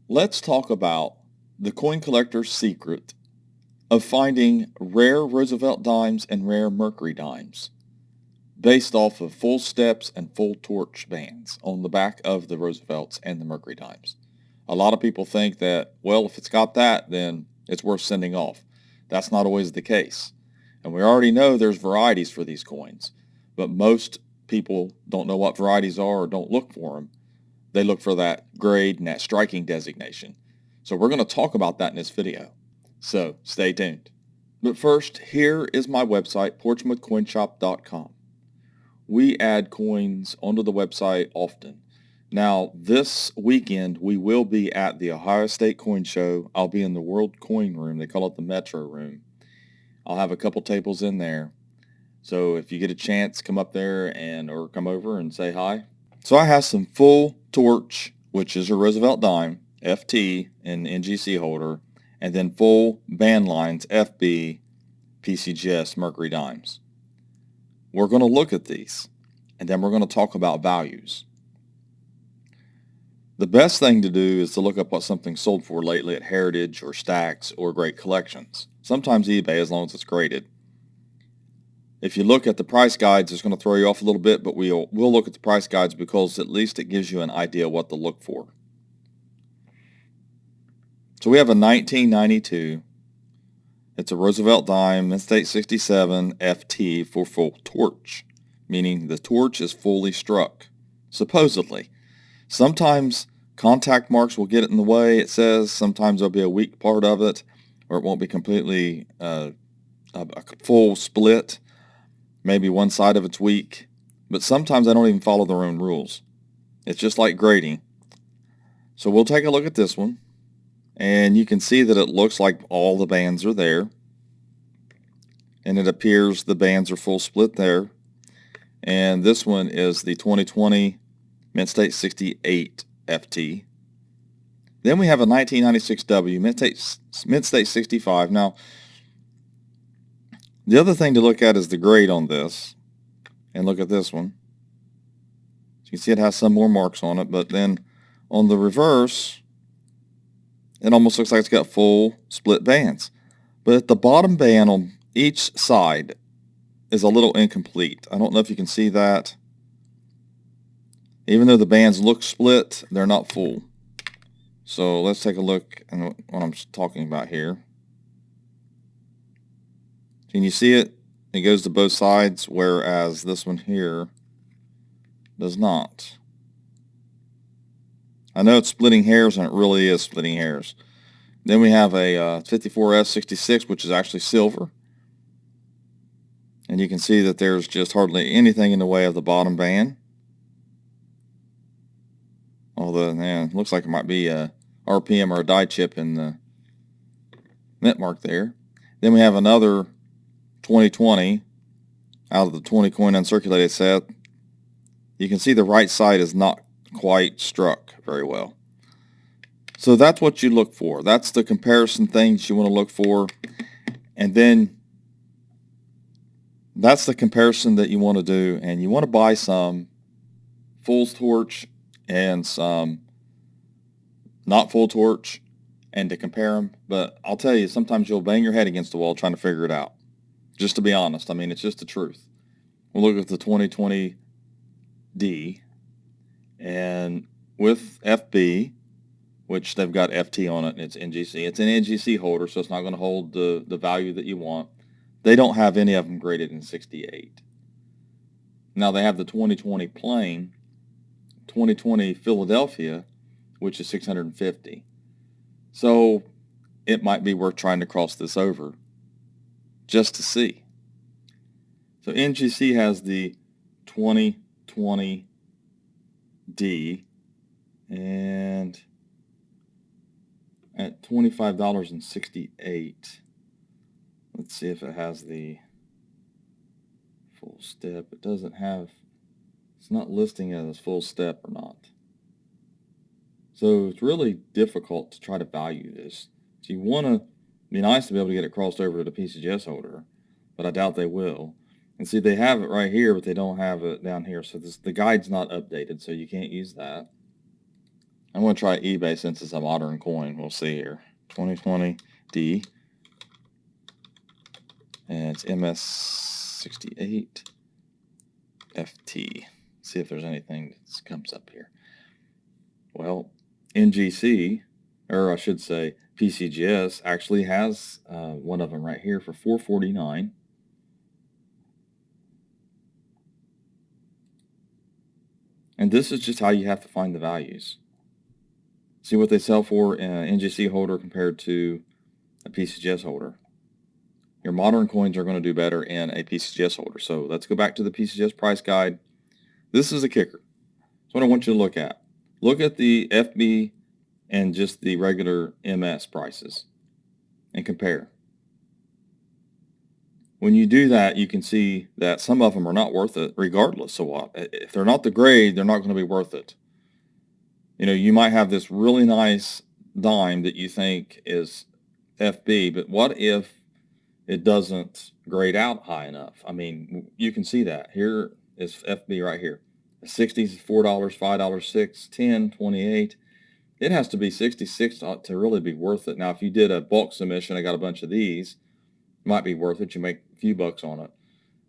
Let's talk about the coin collector's secret of finding rare Roosevelt dimes and rare Mercury dimes based off of full steps and full torch bands on the back of the Roosevelts and the Mercury dimes. A lot of people think that, well, if it's got that, then it's worth sending off. That's not always the case. And we already know there's varieties for these coins, but most people don't know what varieties are or don't look for them. They look for that grade and that striking designation. So we're going to talk about that in this video. So stay tuned. But first, here is my website, portsmouthcoinshop.com. We add coins onto the website often. Now, this weekend, we will be at the Ohio State Coin Show. I'll be in the World Coin Room. They call it the Metro Room. I'll have a couple tables in there. So if you get a chance, come up there or come over and say hi. So I have some full torch, which is a Roosevelt dime, FT and NGC holder, and then full band lines, FB, PCGS, Mercury dimes. We're going to look at these, and then we're going to talk about values. The best thing to do is to look up what something's sold for lately at Heritage or Stacks or Great Collections. Sometimes eBay, as long as it's graded. If you look at the price guides, it's going to throw you off a little bit, but we'll look at the price guides because at least it gives you an idea what to look for. So we have a 1992. It's a Roosevelt dime, Mint State 67 FT for full torch, meaning the torch is fully struck, supposedly. Sometimes contact marks will get it in the way, it says. Sometimes there'll be a weak part of it, or it won't be completely a full split. Maybe one side of it's weak, but sometimes I don't even follow their own rules. It's just like grading. So we'll take a look at this one, and you can see that it looks like all the bands are there, and it appears the bands are full split there. And this one is the 2020 Mint State 68 FT. Then we have a 1996 W, Mint State 65. Now, the other thing to look at is the grade on this. And look at this one. So you can see it has some more marks on it, but then on the reverse, it almost looks like it's got full split bands. But at the bottom band on each side is a little incomplete. I don't know if you can see that. Even though the bands look split, they're not full. So let's take a look at what I'm talking about here. Can you see it? It goes to both sides, whereas this one here does not. I know it's splitting hairs, and it really is splitting hairs. Then we have a 54S66, which is actually silver. And you can see that there's just hardly anything in the way of the bottom band. Although, it looks like it might be a RPM or a die chip in the mint mark there. Then we have another 2020 out of the 20 coin uncirculated set. You can see the right side is not quite struck very well. So that's what you look for. That's the comparison things you want to look for. And then that's the comparison that you want to do. And you want to buy some full torch and some not full torch and to compare them. But I'll tell you, sometimes you'll bang your head against the wall trying to figure it out. Just to be honest. I mean, it's just the truth. We'll look at the 2020 D, and with FB, which they've got FT on it, and it's NGC. It's an NGC holder, so it's not going to hold the value that you want. They don't have any of them graded in 68. Now they have the 2020 plain, 2020 Philadelphia, which is 650. So it might be worth trying to cross this over just to see. So NGC has the 2020 D, and at $25.68. Let's see if it has the full step. It doesn't have, it's not listing it as full step or not. So it's really difficult to try to value this. So you want to, be nice to be able to get it crossed over to the PCGS holder, but I doubt they will. And see, they have it right here, but they don't have it down here. So the guide's not updated, so you can't use that. I'm going to try eBay since it's a modern coin. We'll see here. 2020D. And it's MS68 FT. See if there's anything that comes up here. Well, NGC, or I should say PCGS, actually has one of them right here for $4.49. And this is just how you have to find the values. See what they sell for in an NGC holder compared to a PCGS holder. Your modern coins are going to do better in a PCGS holder. So let's go back to the PCGS price guide. This is a kicker. That's what I want you to look at. Look at the FB and just the regular MS prices and compare. When you do that, you can see that some of them are not worth it regardless of what. If they're not the grade, they're not going to be worth it. You know, you might have this really nice dime that you think is FB, but what if it doesn't grade out high enough? I mean, you can see that. Here is FB right here. 60 is $4, $5, $6, 10, 28. It has to be 66 to really be worth it. Now, if you did a bulk submission, I got a bunch of these, it might be worth it. You make a few bucks on it.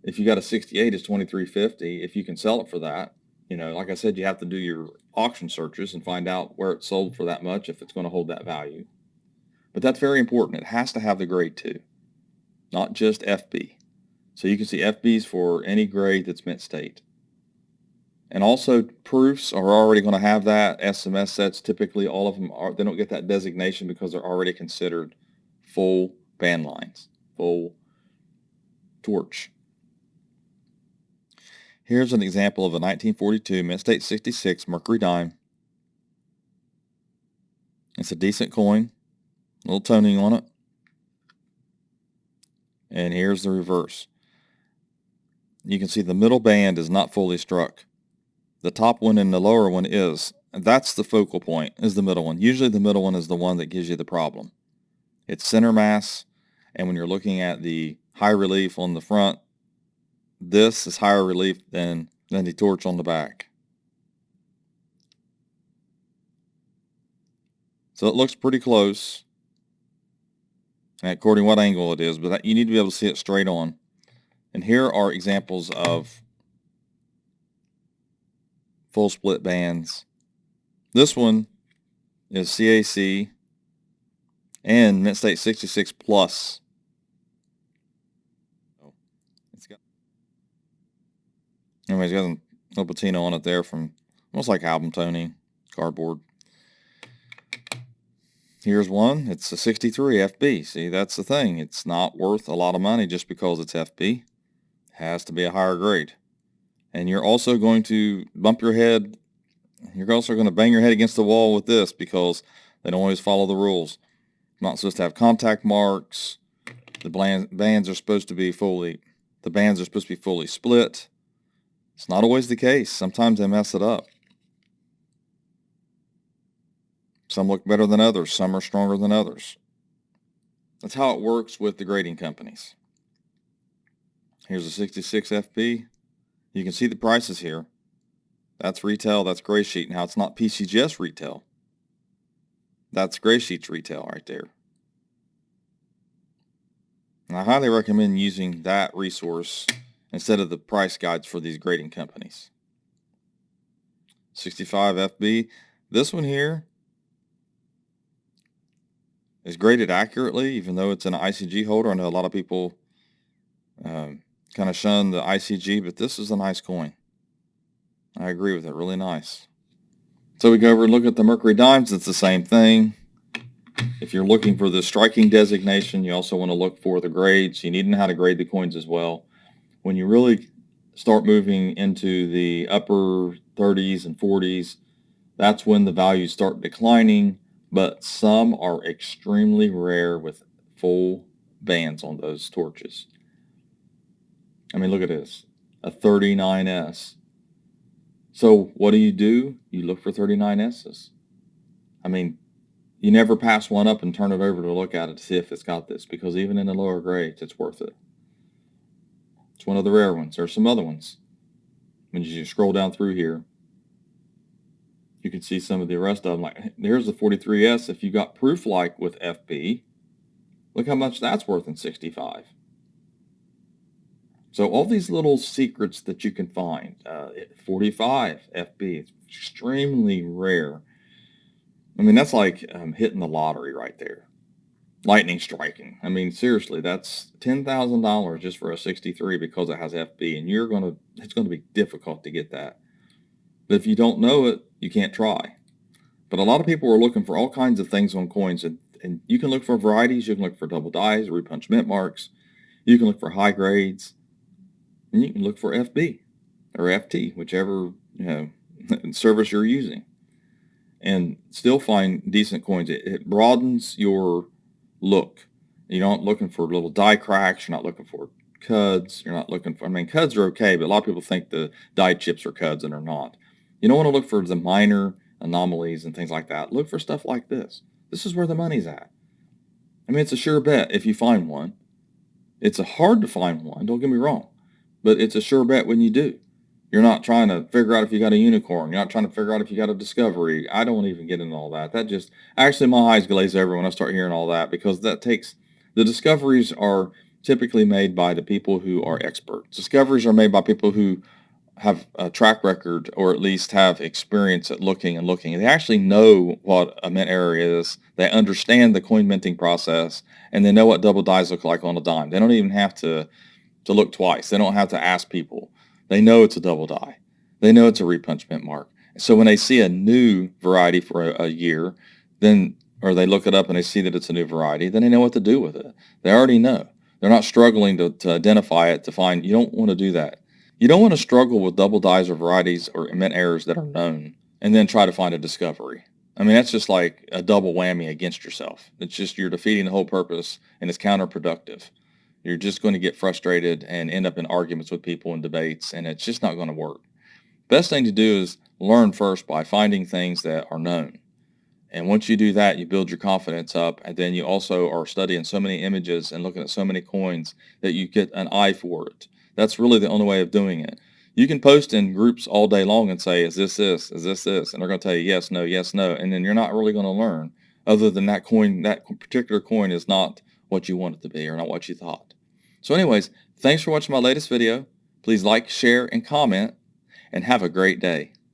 If you got a 68, it's $23.50. If you can sell it for that, you know, like I said, you have to do your auction searches and find out where it's sold for that much if it's going to hold that value. But that's very important. It has to have the grade too, not just FB. So you can see FBs for any grade that's mint state. And also proofs are already going to have that. SMS sets, typically all of them they don't get that designation because they're already considered full band lines, full torch. Here's an example of a 1942 Mint State 66 Mercury dime. It's a decent coin, a little toning on it. And here's the reverse. You can see the middle band is not fully struck. The top one and the lower one is. That's the focal point, is the middle one. Usually the middle one is the one that gives you the problem. It's center mass, and when you're looking at the high relief on the front, this is higher relief than the torch on the back. So it looks pretty close, according to what angle it is, but you need to be able to see it straight on. And here are examples of full split bands. This one is CAC and Mint State 66 Plus. Anyways, got a little patina on it there from almost like album toning, cardboard. Here's one. It's a 63 FB. See, that's the thing. It's not worth a lot of money just because it's FB. It has to be a higher grade. And you're also going to bump your head. You're also going to bang your head against the wall with this because they don't always follow the rules. You're not supposed to have contact marks. The bands are supposed to be fully split. It's not always the case. Sometimes they mess it up. Some look better than others. Some are stronger than others. That's how it works with the grading companies. Here's a 66 FB. You can see the prices here. That's retail. That's Gray Sheet. Now, it's not PCGS retail. That's Gray Sheet's retail right there. And I highly recommend using that resource instead of the price guides for these grading companies. 65 FB. This one here is graded accurately, even though it's an ICG holder. I know a lot of people kind of shun the ICG, but this is a nice coin. I agree with it. Really nice. So we go over and look at the Mercury dimes. It's the same thing. If you're looking for the striking designation, you also want to look for the grades. You need to know how to grade the coins as well. When you really start moving into the upper 30s and 40s, that's when the values start declining, but some are extremely rare with full bands on those torches. I mean, look at this, a 39S. So what do? You look for 39Ss. I mean, you never pass one up and turn it over to look at it to see if it's got this, because even in the lower grades, it's worth it. It's one of the rare ones. There's some other ones. When you scroll down through here, You can see some of the rest of them. Like there's the 43S. If you got proof like with FB, look how much that's worth in 65. So all these little secrets that you can find. 45 FB, it's extremely rare. I mean, that's like hitting the lottery right there. Lightning striking. I mean, seriously, that's $10,000 just for a 63 because it has FB, and it's gonna be difficult to get that. But if you don't know it, you can't try. But a lot of people are looking for all kinds of things on coins, and you can look for varieties, you can look for double dies, repunch mint marks, you can look for high grades, and you can look for FB or FT, whichever service you're using, and still find decent coins. It broadens your look. You're not looking for little die cracks. You're not looking for cuds. You're not looking for, I mean, cuds are okay, but a lot of people think the die chips are cuds and they're not. You don't want to look for the minor anomalies and things like that. Look for stuff like this. This is where the money's at. I mean, it's a sure bet if you find one. It's hard to find one, don't get me wrong, but it's a sure bet when you do. You're not trying to figure out if you got a unicorn. You're not trying to figure out if you got a discovery. I don't even get into all that. Actually, my eyes glaze over when I start hearing all that, because the discoveries are typically made by the people who are experts. Discoveries are made by people who have a track record, or at least have experience at looking and looking. They actually know what a mint error is. They understand the coin minting process, and they know what double dies look like on a dime. They don't even have to look twice. They don't have to ask people. They know it's a double die. They know it's a repunch mint mark. So when they see a new variety for a year, or they look it up and they see that it's a new variety, then they know what to do with it. They already know. They're not struggling to identify it, to find. You don't want to do that. You don't want to struggle with double dies or varieties or mint errors that are known and then try to find a discovery. I mean, that's just like a double whammy against yourself. It's just you're defeating the whole purpose, and it's counterproductive. You're just going to get frustrated and end up in arguments with people and debates, and it's just not going to work. Best thing to do is learn first by finding things that are known. And once you do that, you build your confidence up, and then you also are studying so many images and looking at so many coins that you get an eye for it. That's really the only way of doing it. You can post in groups all day long and say, is this this? Is this this? And they're going to tell you yes, no, yes, no. And then you're not really going to learn, other than that particular coin is not what you want it to be, or not what you thought. So anyways, thanks for watching my latest video. Please like, share, and comment, and have a great day.